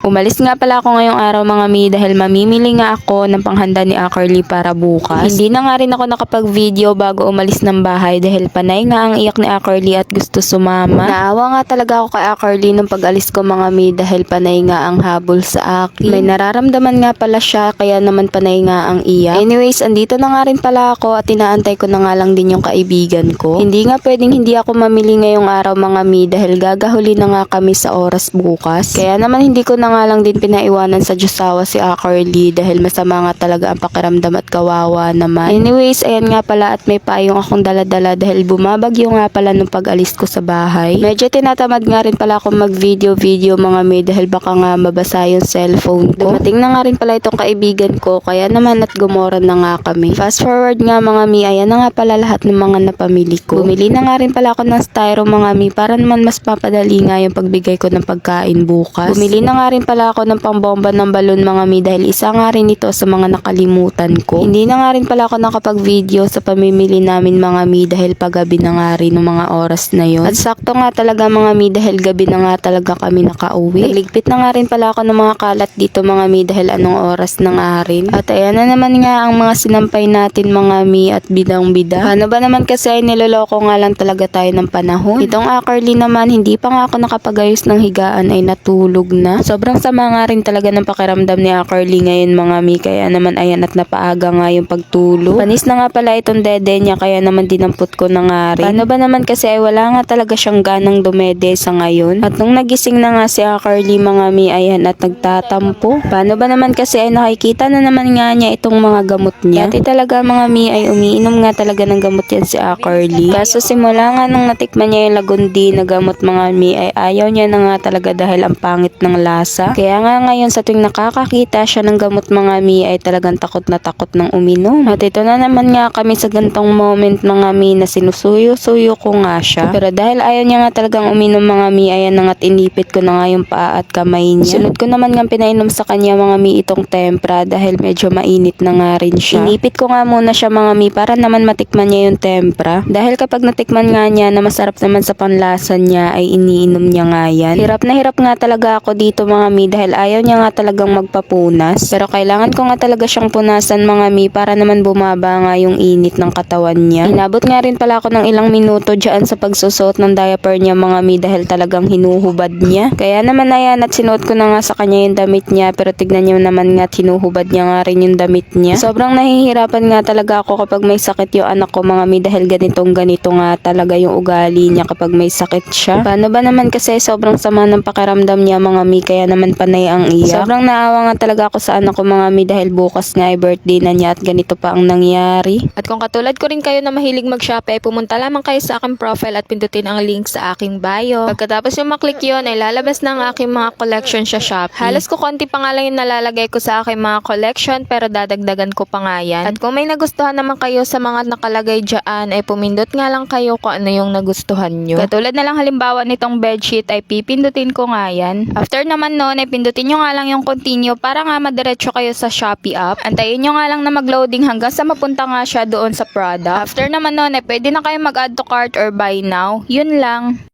Umalis nga pala ako ngayong araw mga mi dahil mamimili nga ako ng panghanda ni Akerly para bukas. Hindi na nga rin ako nakapag-video bago umalis ng bahay dahil panay nga ang iyak ni Akerly at gusto sumama. Naawa nga talaga ako kay Akerly nung pag-alis ko mga mi dahil panay nga ang habol sa akin. May nararamdaman nga pala siya kaya naman panay nga ang iyak. Anyways, andito na nga rin pala ako at inaantay ko na nga lang din yung kaibigan ko. Hindi nga pwedeng hindi ako mamili ngayong araw mga mi dahil gagahuli na nga kami sa oras bukas. Kaya naman hindi ko na nga lang din pinaiwanan sa Diyosawa si Akerly dahil masama nga talaga ang pakiramdam at kawawa naman. Anyways, ayan nga pala at may payong akong dala-dala dahil bumabagyo nga pala nung pag-alis ko sa bahay. Medyo tinatamad nga rin pala akong mag-video mga may dahil baka nga mabasa yung cellphone ko. Dumating na nga rin pala itong kaibigan ko kaya naman at gumoran na nga kami. Fast forward nga mga mi, ayan na nga pala lahat ng mga napamili ko. Bumili na nga rin pala ako ng styro mga mi para naman mas papadali nga yung pagbigay ko ng pagkain bukas. Bumili na nga rin pala ako ng pambomba ng balon mga mi dahil isa nga rin ito sa mga nakalimutan ko. Hindi na nga rin pala ako nakapag-video sa pamimili namin mga mi dahil paggabi na nga rin ng mga oras na yon. At sakto nga talaga mga mi dahil gabi na nga talaga kami nakauwi. Nagligpit na nga rin pala ako ng mga kalat dito mga mi dahil anong oras na nga rin. At ayan na naman nga ang mga sinampay natin mga mi at bidang-bida. Ano ba naman kasi ay niloloko nga lang talaga tayo ng panahon. Itong Akerly naman hindi pa nga ako nakapagayos ng higaan ay natulog na. Sobrang sama nga rin talaga ng pakiramdam ni Akerly ngayon mga mi kaya naman ayan at napaaga nga yung pagtulog. Panis na nga pala itong dede niya kaya naman dinampot ko na nga rin. Paano ba naman kasi ay wala nga talaga siyang ganang dumede sa ngayon. At nung nagising na nga si Akerly mga mi ayan at nagtatampo. Paano ba naman kasi ay nakikita na naman nga niya itong mga gamot niya. Dati talaga mga mi ay umiinom nga talaga ng gamot yan si Akerly. Kaso simula nga nung natikman niya yung lagundi na gamot mga mi ay ayaw niya na nga talaga dahil ang pangit ng lasa. Kaya nga ngayon sa tuwing nakakakita siya ng gamot mga mi ay talagang takot na takot ng uminom. At ito na naman nga kami sa gantong moment mga mi na sinusuyo-suyo ko nga siya. Pero dahil ayaw niya nga talagang uminom mga mi ayan na nga't inipit ko na nga yung paa at kamay niya. Sunod ko naman nga pinainom sa kanya mga mi itong tempra dahil medyo mainit na nga rin siya. Inipit ko nga muna siya mga mi para naman matikman niya yung tempra. Dahil kapag natikman nga niya na masarap naman sa panlasa niya ay iniinom niya nga yan. Hirap na hirap nga talaga ako dito mga mi dahil ayaw niya nga talagang magpapunas. Pero kailangan ko nga talaga siyang punasan mga mi para naman bumaba nga yung init ng katawan niya. Inabot nga rin pala ako ng ilang minuto dyan sa pagsusuot ng diaper niya mga mi dahil talagang hinuhubad niya. Kaya naman ayan at sinuot ko na nga sa kanya yung damit niya pero tignan niyo naman nga hinuhubad niya nga rin yung damit niya. Sobrang nahihirapan nga talaga ako kapag may sakit yung anak ko mga mi dahil ganito nga talaga yung ugali niya kapag may sakit siya. Paano ba naman kasi sobrang sama ng pakiramdam niya mga mi kaya naman panay ang iyak. Sobrang naawa nga talaga ako sa anak ko mga mi dahil bukas nga ay birthday na niya at ganito pa ang nangyari. At kung katulad ko rin kayo na mahilig mag-shopee ay pumunta lamang kayo sa aking profile at pindutin ang link sa aking bio. Pagkatapos yung maklik yun ay lalabas na ang aking mga collection sa Shopee. Halos ko konti pa nga lang yung nalalagay ko sa aking mga collection pero dadagdagan ko pa nga yan. At kung may nagustuhan naman kayo sa mga nakalagay dyan ay pumindot nga lang kayo kung ano yung nagustuhan nyo. Katulad na lang halimbawa nitong bedsheet ay pipindutin ko nga yan. After naman noon ay pindutin nyo nga lang yung continue para nga madiretso kayo sa Shopee app. Antayin nyo nga lang na mag-loading hanggang sa mapunta nga siya doon sa product. After naman noon ay pwede na kayo mag-add to cart or buy now. Yun lang.